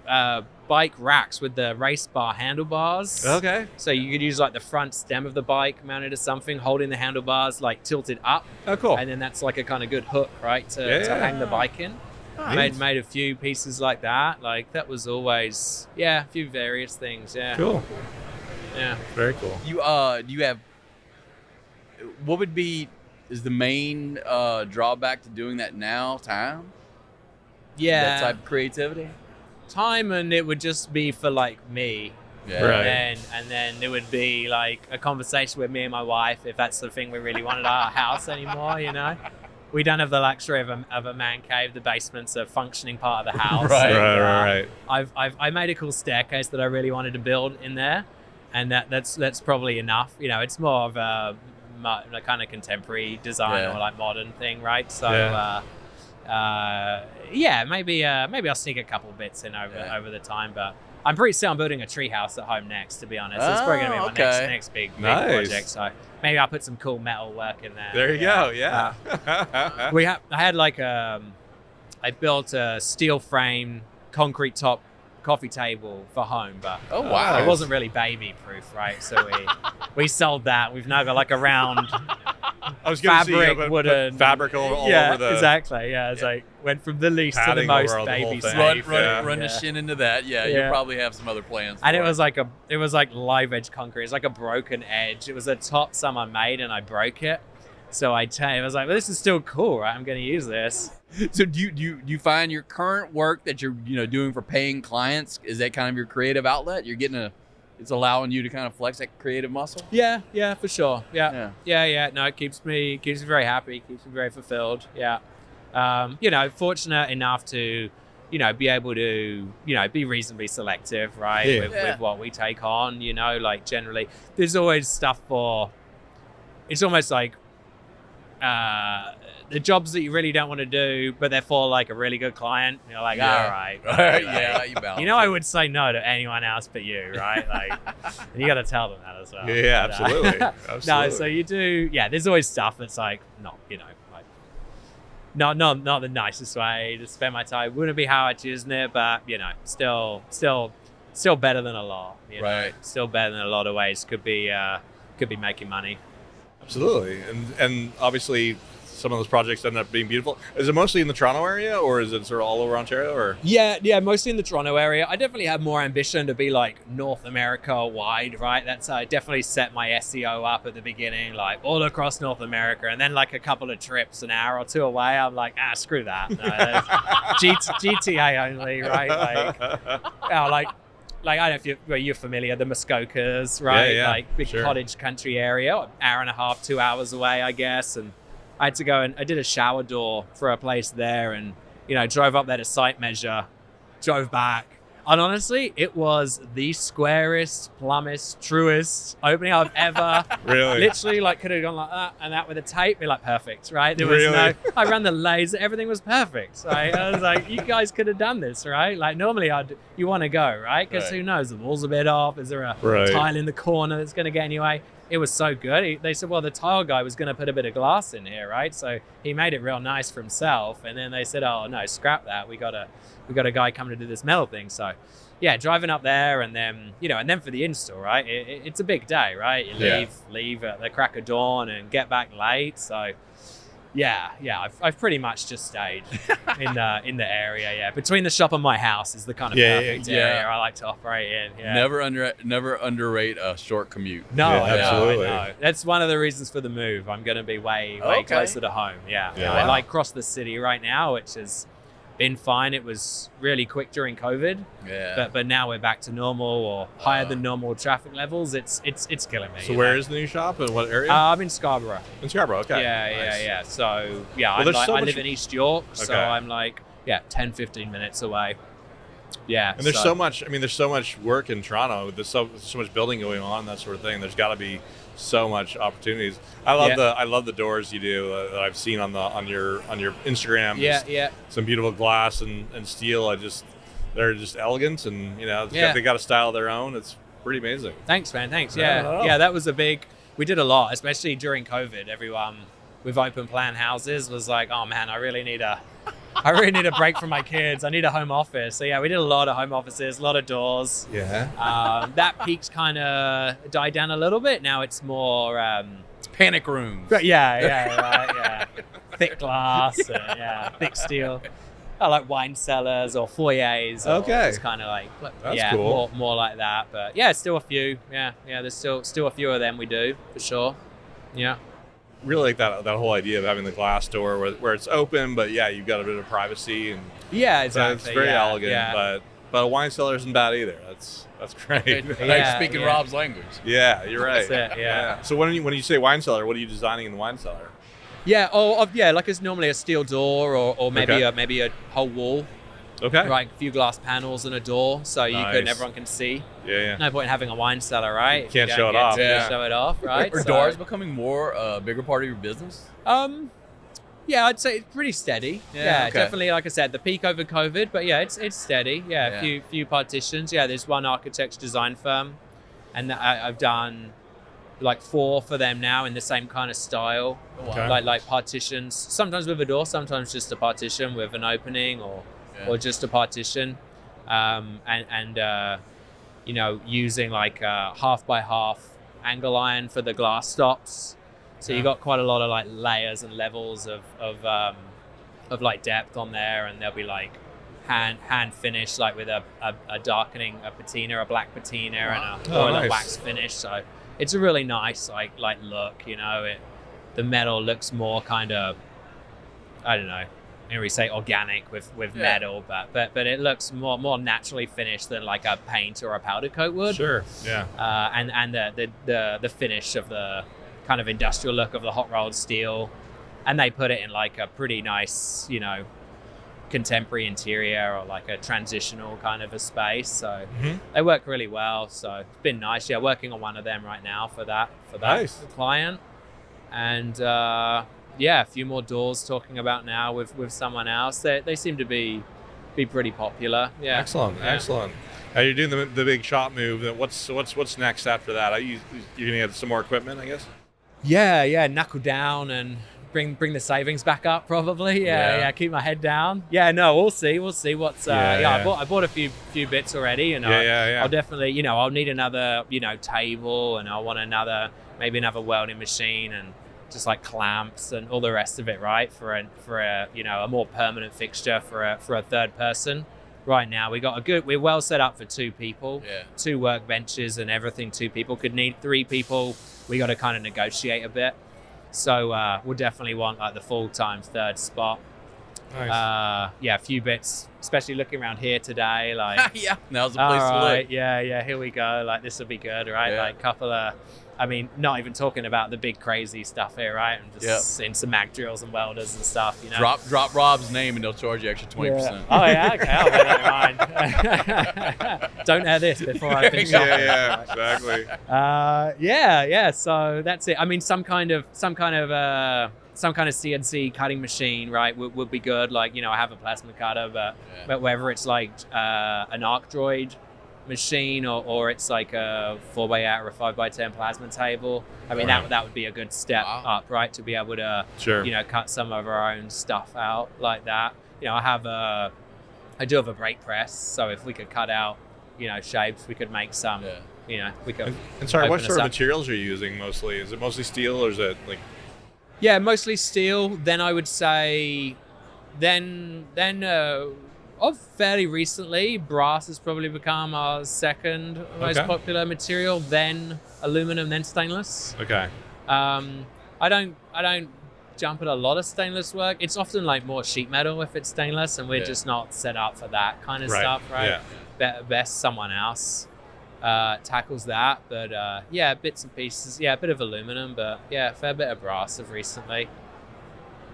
bike racks with the race bar handlebars. Okay. So you could use like the front stem of the bike mounted to something, holding the handlebars like tilted up. Oh, cool. And then that's like a kind of good hook, right, to hang the bike in. Nice. Made a few pieces like that. Like that was always a few various things. Yeah. Cool. Yeah. Very cool. You do you have what would be is the main drawback to doing that now? Time? Yeah. That type of creativity? Time, and it would just be for like me. Yeah. Right. And then it would be like a conversation with me and my wife if that's the thing we really wanted at our house anymore, you know. We don't have the luxury of a man cave. The basement's a functioning part of the house. Right. Right. I made a cool staircase that I really wanted to build in there, and that's probably enough. You know, it's more of a kind of contemporary design or like modern thing, right? So maybe I'll sneak a couple bits in over the time, but I'm pretty set on building a tree house at home next, to be honest. It's probably going to be my next big project. So maybe I'll put some cool metal work in there. There you go. Yeah. I built a steel frame, concrete top coffee table for home, but it wasn't really baby proof, right? So we sold that. We've now got like a round fabric, wooden fabric all over the exactly. Yeah, it's like went from the least to the most baby safe. Run the shin into that. Yeah, you'll probably have some other plans. And it was like live edge concrete. It's like a broken edge. It was a top someone made, and I broke it. So I was like, well, this is still cool, right? I'm going to use this. So do you find your current work that you're doing for paying clients, is that kind of your creative outlet? You're getting it's allowing you to kind of flex that creative muscle? Yeah, for sure. Yeah. No, it keeps me very happy, keeps me very fulfilled. Yeah. Fortunate enough to, be able to, be reasonably selective, right? With what we take on, like generally there's always stuff it's almost like, the jobs that you really don't want to do, but they're for like a really good client. You're like, all right. You balance. I would say no to anyone else but you, right? Like, and you got to tell them that as well. Yeah, absolutely. No, so you do. Yeah, there's always stuff that's like not the nicest way to spend my time. Wouldn't be how I choose it, but still better than a lot. Right. Still better than a lot of ways. Could be making money. Absolutely. And obviously some of those projects end up being beautiful. Is it mostly in the Toronto area, or is it sort of all over Ontario? Or yeah, mostly in the Toronto area. I definitely have more ambition to be like North America wide, right? That's I definitely set my SEO up at the beginning, like all across North America, and then like a couple of trips, an hour or two away, I'm like, screw that. No, GTA only, right? Like I don't know if you're familiar, the Muskokas, right? Yeah, like big cottage country area, hour and a half, 2 hours away, I guess. And I had to go and I did a shower door for a place there, and drove up there to site measure, drove back. And honestly, it was the squarest, plumbest, truest opening I've ever. Really? Literally, like, could have gone like that and that with a tape, be like, perfect, right? There was I ran the laser, everything was perfect, right? I was like, you guys could have done this, right? Like, normally you want to go, right? Because who knows, the wall's a bit off. Is there a tile in the corner that's going to get in your way? It was so good. They said, well, the tile guy was going to put a bit of glass in here, right? So he made it real nice for himself. And then they said, oh, no, scrap that. We got a guy coming to do this metal thing. So yeah, driving up there, and then for the install, right? It's a big day, right? You leave at the crack of dawn and get back late. So yeah, I've pretty much just stayed in the area. Yeah, between the shop and my house is the kind of perfect area I like to operate in. Yeah. Never underrate a short commute. No, absolutely. No. That's one of the reasons for the move. I'm going to be way closer to home. Yeah. I like cross the city right now, which has been fine. It was really quick during COVID. Yeah. But now we're back to normal or higher than normal traffic levels. It's killing me. So where is the new shop, and what area? I'm in Scarborough. In Scarborough, okay. Yeah. So yeah, Well, I live in East York, so I'm like 10-15 minutes away. Yeah. And there's so much. I mean, there's so much work in Toronto. There's so much building going on, that sort of thing. There's got to be so much opportunities. I love the doors you do that I've seen on your Instagram. Yeah. Some beautiful glass and steel. They're just elegant, and they got a style of their own. It's pretty amazing. Thanks, man. Thanks. Yeah. That was we did a lot, especially during COVID. Everyone with open plan houses was like, oh man, I really need a I really need a break from my kids. I need a home office. So yeah, we did a lot of home offices, a lot of doors. Yeah. That peak's kind of died down a little bit. Now it's more panic rooms. Yeah. Thick glass, thick steel. I like wine cellars or foyers. Okay. It's kind of like, That's cool. more like that. But yeah, still a few. Yeah, there's still a few of them we do for sure. Yeah. Really like that whole idea of having the glass door where it's open, but yeah, you've got a bit of privacy and yeah, exactly. It's very elegant, but a wine cellar isn't bad either. That's great. Like speaking Rob's language. Yeah, you're right. That's it, yeah. So when you say wine cellar, what are you designing in the wine cellar? Yeah. Like it's normally a steel door or maybe a whole wall. Okay. Right, a few glass panels and a door, so everyone can see. Yeah. No point in having a wine cellar, right? Can't show it off. Show it off, right? Are doors becoming more bigger part of your business? Yeah, I'd say it's pretty steady. Yeah, okay. Definitely. Like I said, the peak over COVID, but yeah, it's steady. Yeah, a few partitions. Yeah, there's one architecture design firm, and I've done like 4 for them now in the same kind of style. Okay. Like partitions, sometimes with a door, sometimes just a partition with an opening or just a partition, and using like half by half angle iron for the glass stops. So you got quite a lot of like layers and levels of like depth on there, and they'll be like hand finished, like with a darkening, a patina, a black patina, and a wax finish. So it's a really nice like look. The metal looks more kind of, I don't know, we say organic with metal, but it looks more naturally finished than like a paint or a powder coat would. Sure. Yeah. And the finish of the kind of industrial look of the hot rolled steel, and they put it in like a pretty nice, contemporary interior or like a transitional kind of a space. So they work really well. So it's been nice. Yeah, working on one of them right now for that Nice. client, and a few more doors talking about now with someone else. They seem to be pretty popular. Yeah. Excellent. Now you're doing the big shop move. What's next after that? You're gonna get some more equipment, I guess. Yeah, knuckle down and bring the savings back up probably. Yeah, keep my head down. Yeah, no, we'll see what's I bought a few bits already, and I'll definitely, I'll need another, table, and I'll want maybe another welding machine and just like clamps and all the rest of it, right? For a more permanent fixture for a third person. Right now we're well set up for 2 people, 2 workbenches and everything 2 people could need. 3 people, we got to kind of negotiate a bit. So we'll definitely want like the full-time third spot. Nice. A few bits, especially looking around here today. Like, now's the place to look. Yeah, here we go. Like this will be good, right? Like a couple of, not even talking about the big crazy stuff here, right? I'm just seeing some mag drills and welders and stuff, Drop Rob's name and they'll charge you extra 20%. Yeah. Oh yeah, okay, I'll bear that in mind. Don't air this before I finish. Yeah, exactly. So that's it. Some kind of CNC cutting machine, right, would be good. Like, I have a plasma cutter, but whether it's like an arc droid machine or it's like a 4x8 or a 5x10 plasma table, that would be a good step up, right, to be able to cut some of our own stuff out like that. I do have a brake press, so if we could cut out shapes, we could make some we could. And sorry, what sort of materials are you using mostly? Is it mostly steel, or is it like mostly steel? Then I would say fairly recently, brass has probably become our second most popular material, then aluminum, then stainless. Okay. I don't jump at a lot of stainless work. It's often like more sheet metal if it's stainless, and we're just not set up for that kind of stuff, right? Best someone else tackles that, but bits and pieces. A bit of aluminum, but a fair bit of brass of recently.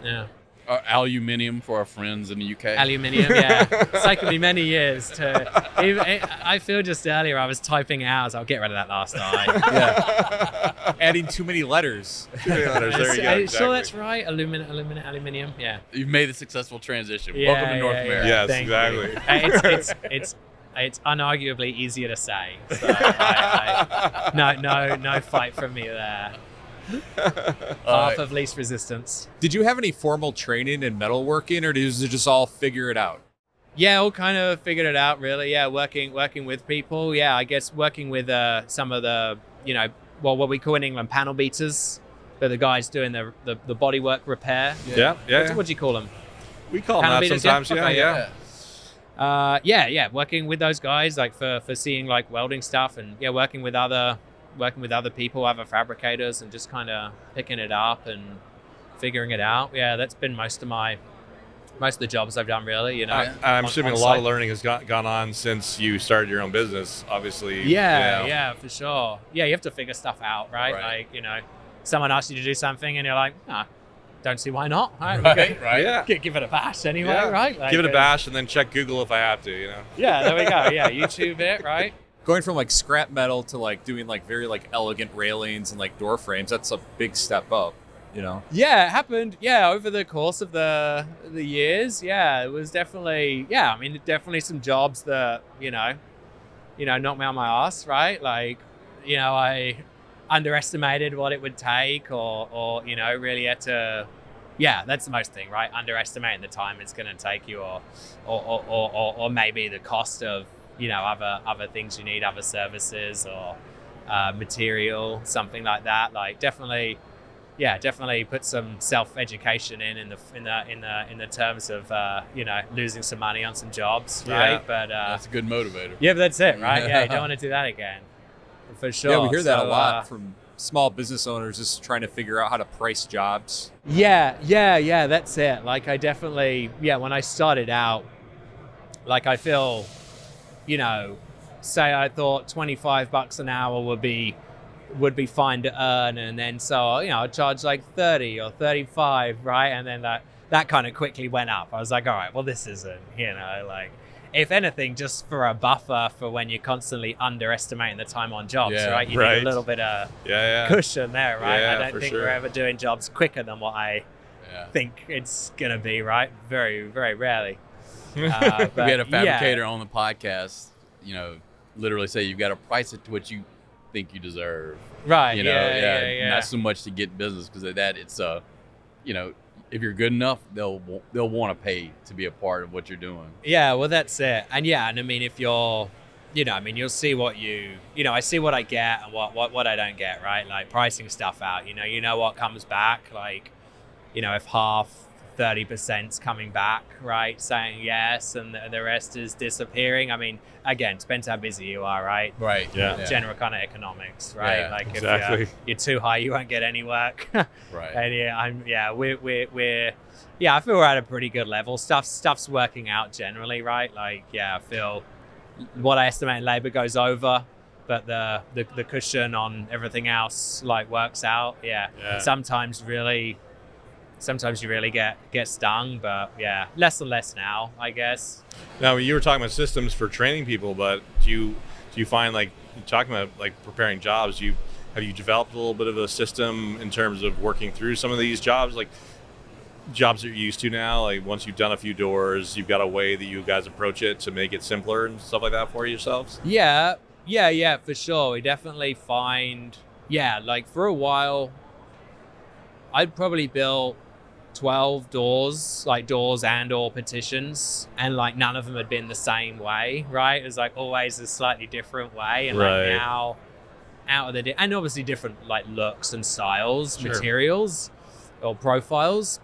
Yeah. Aluminium for our friends in the UK. Aluminium, It's taken me many years I feel just earlier I was typing out, I'll get rid of that last I. Adding too many letters. There you go. Exactly. Sure, that's right. Aluminium. Yeah. You've made the successmal transition. Welcome to North America. Yes, Thank exactly. It's unarguably easier to say. So no fight from me there. Half of least resistance. Did you have any formal training in metalworking, or did you just all figure it out? Yeah, all kind of figured it out, really. Yeah, working with people. Yeah, I guess working with some of the, what we call in England panel beaters. They're the guys doing the bodywork repair. Yeah. What do you call them? We call them that sometimes. Yeah. Working with those guys, like for seeing like welding stuff, and working with other people, other fabricators, and just kind of picking it up and figuring it out. Yeah, that's been most of the jobs I've done, really. I'm assuming a lot of learning has gone on since you started your own business, obviously. Yeah, for sure. Yeah, you have to figure stuff out, right? Like, someone asks you to do something and you're like, don't see why not. Right. Yeah. Give it a bash anyway, right? Like, give it a bash and then check Google if I have to, Yeah, there we go. Yeah, YouTube it, right? Going from like scrap metal to like doing like very like elegant railings and like door frames, that's a big step up, Yeah, it happened. Yeah, over the course of the years. Yeah, it was definitely. Yeah, I mean, definitely some jobs that knocked me on my ass, right? Like, I underestimated what it would take, or really had to. Yeah, that's the most thing, right? Underestimating the time it's going to take you, or maybe the cost of other things you need, other services or material, something like that. Like definitely put some self-education in the terms of losing some money on some jobs, right? Yeah. But that's a good motivator. Yeah, but that's it, right? Yeah, you don't want to do that again, for sure. Yeah, we hear that a lot from small business owners just trying to figure out how to price jobs. Yeah, that's it. Like I definitely, when I started out, like I feel, say I thought $25 an hour would be fine to earn, and then so I'd charge like 30 or 35, right? And then that kind of quickly went up. I was like, all right, well this isn't, like if anything, just for a buffer for when you're constantly underestimating the time on jobs, right? You need a little bit of cushion there, right? Yeah, I don't think we're ever doing jobs quicker than what I think it's gonna be, right? Very, very rarely. But we had a fabricator on the podcast, literally say you've got to price it to what you think you deserve. Right. Not so much to get business, because of that it's if you're good enough, they'll want to pay to be a part of what you're doing. Yeah, well that's it. And I mean if you're you'll see what I see what I get and what I don't get, right? Like pricing stuff out, you know what comes back, like if half 30%'s coming back, right, saying yes, and the rest is disappearing. I mean, again, depends how busy you are, right? Right. Yeah. General kind of economics, right? Yeah, like exactly. If you're too high, you won't get any work. Right. And we're I feel we're at a pretty good level. Stuff's working out generally, right? Like, I feel what I estimate in labor goes over, but the cushion on everything else like works out. Yeah. Sometimes you really get stung, but less and less now, I guess. Now, you were talking about systems for training people, but do you find, like, talking about like preparing jobs, have you developed a little bit of a system in terms of working through some of these jobs, like jobs that you're used to now? Like once you've done a few doors, you've got a way that you guys approach it to make it simpler and stuff like that for yourselves? Yeah, for sure. We definitely find, like for a while, I'd probably built 12 doors and or petitions, and like none of them had been the same way, right? It was like always a slightly different way, and like now out of and obviously different like looks and styles, materials or profiles,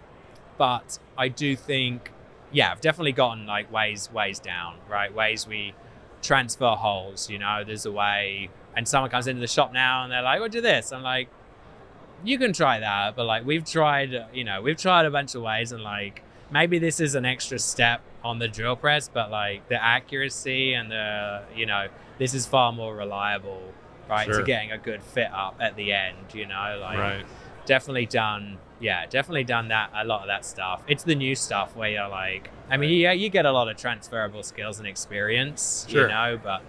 but I do think I've definitely gotten like ways down, right? Ways we transfer holes, there's a way, and someone comes into the shop now and they're like, "Well, do this." I'm like, you can try that, but like we've tried a bunch of ways, and like maybe this is an extra step on the drill press, but like the accuracy and this is far more reliable, right? To getting a good fit up at the end, definitely done that, a lot of that stuff. It's the new stuff where you're like, I mean, you get a lot of transferable skills and experience, but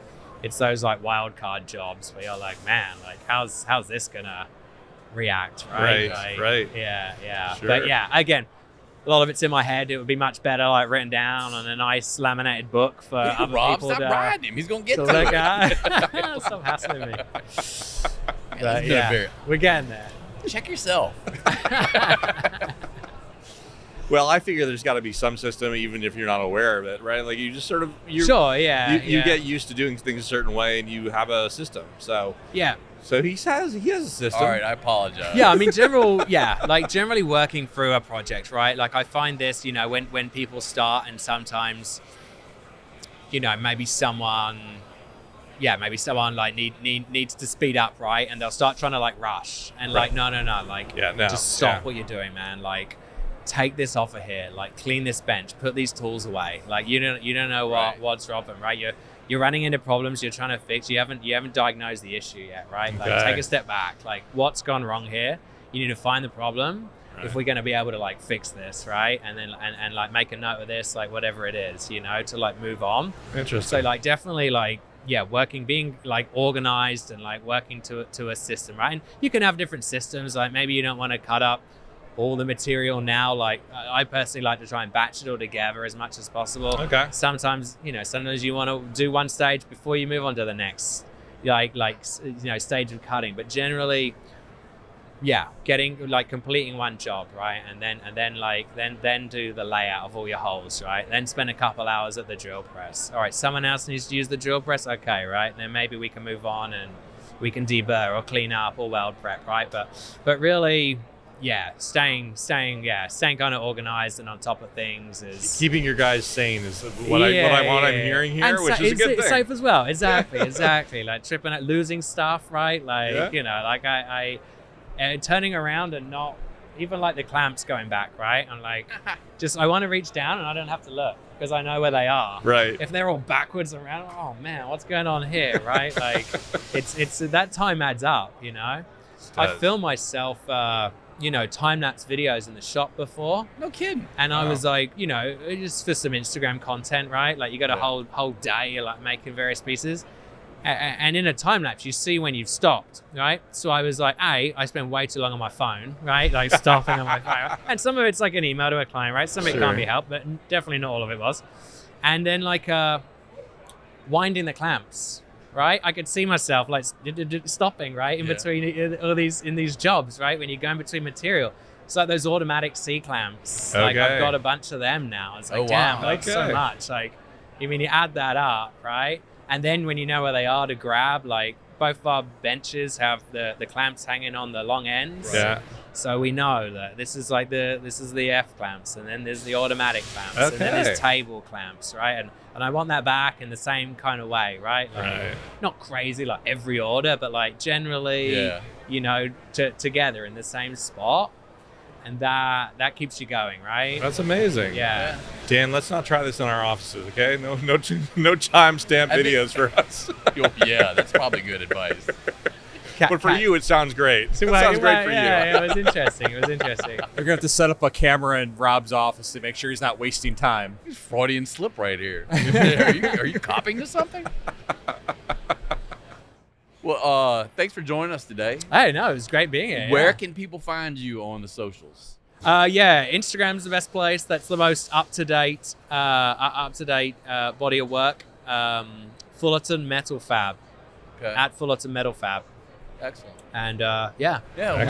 it's those like wild card jobs where you're like, man, like how's this gonna react, right? Right. Yeah. Sure. But again, a lot of it's in my head. It would be much better like written down on a nice laminated book for other people stop riding him. He's gonna get to look at. Stop hassling me. But, we're getting there. Check yourself. Well, I figure there's got to be some system, even if you're not aware of it, right? Like you just sort of you get used to doing things a certain way, and you have a system. So yeah. So he has a system. All right, I apologize. Yeah, I mean, generally working through a project, right? Like I find this, when people start, and sometimes, maybe someone like needs to speed up, right? And they'll start trying to like rush and right. like no, just stop what you're doing, man. Like take this off of here, like clean this bench, put these tools away. Like you don't know what's wrong, right? You're running into problems you're trying to fix. You haven't diagnosed the issue yet, right? Okay. Like take a step back. Like what's gone wrong here? You need to find the problem if we're going to be able to like fix this, right? And then and like make a note of this, like whatever it is, to like move on. Interesting. So like definitely like being like organized and like working to a system, right? And you can have different systems. Like maybe you don't want to cut up all the material now. Like I personally like to try and batch it all together as much as possible. Okay. Sometimes you want to do one stage before you move on to the next, stage of cutting. But generally, getting like completing one job, right, and then do the layout of all your holes, right. Then spend a couple hours at the drill press. All right, someone else needs to use the drill press. Okay, right. Then maybe we can move on and we can deburr or clean up or weld prep, right. But really. Staying kind of organized and on top of things is keeping your guys sane is what I'm hearing here, and which is a good thing. It's safe as well. Exactly. Like tripping at losing stuff, right? Like like I turning around and not even like the clamps going back, right? I'm like, I want to reach down and I don't have to look because I know where they are. Right. If they're all backwards around, oh man, what's going on here, right? Like it's that time adds up, I film myself. Time-lapse videos in the shop before. No kidding. And I was like, just for some Instagram content, right? Like you got a whole day like making various pieces. And in a time-lapse, you see when you've stopped, right? So I was like, I spend way too long on my phone, right? Like stopping on my phone. And some of it's like an email to a client, right? Some of it can't be helped, but definitely not all of it was. And then like winding the clamps. Right, I could see myself like stopping right in between all these jobs. Right, when you're going between material, it's like those automatic C clamps. Okay. Like I've got a bunch of them now. It's like damn, like so much. Like, you add that up, right? And then when you know where they are to grab, like both of our benches have the clamps hanging on the long ends. Right. Yeah. So we know that this is the F clamps, and then there's the automatic clamps, and then there's table clamps, right? And I want that back in the same kind of way, right? Like, not crazy like every order, but like generally, together in the same spot, and that keeps you going, right? That's amazing. Yeah. Dan, let's not try this in our offices, okay? No timestamp videos for us. Yeah, that's probably good advice. But for you, it sounds great. It sounds great for you. Yeah, it was interesting. You're gonna have to set up a camera in Rob's office to make sure he's not wasting time. He's Freudian slip right here. Are you copying to something? Well, thanks for joining us today. Hey, no, it was great being here. Where can people find you on the socials? Instagram's the best place. That's the most up-to-date body of work. Fullerton Metal Fab. Okay. At Fullerton Metal Fab. Excellent. And we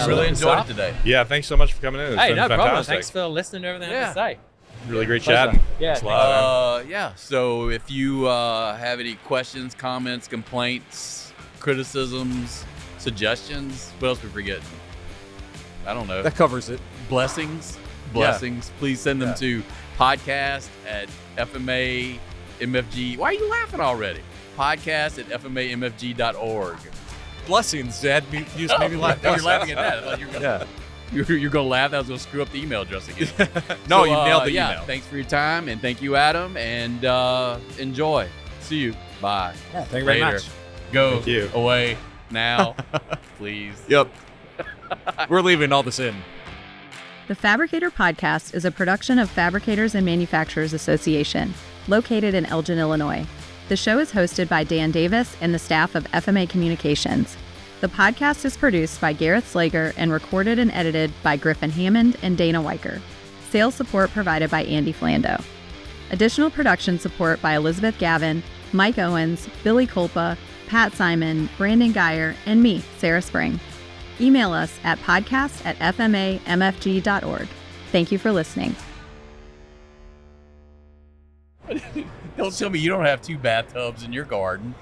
really enjoyed it today. Yeah, thanks so much for coming in. It's been fantastic. Problem. Thanks for listening to everything I have to say. Really great chatting. Yeah. So if you have any questions, comments, complaints, criticisms, suggestions, what else we forget? I don't know. That covers it. Blessings. Please send them to podcast@FMA MFG. Why are you laughing already? podcast@FMAMFG.org. Blessings, Dad. You just made me laugh. You're laughing at that. I thought you were gonna, you're going to laugh. I was going to screw up the email address again. No, you nailed the email. Thanks for your time, and thank you, Adam, and enjoy. See you. Bye. Yeah, thank you very much. Go away now, please. Yep. We're leaving all this in. The Fabricator Podcast is a production of Fabricators and Manufacturers Association, located in Elgin, Illinois. The show is hosted by Dan Davis and the staff of FMA Communications. The podcast is produced by Gareth Slager and recorded and edited by Griffin Hammond and Dana Weicker. Sales support provided by Andy Flando. Additional production support by Elizabeth Gavin, Mike Owens, Billy Culpa, Pat Simon, Brandon Geyer, and me, Sarah Spring. email us at podcast@fmamfg.org. Thank you for listening. Don't tell me you don't have 2 bathtubs in your garden.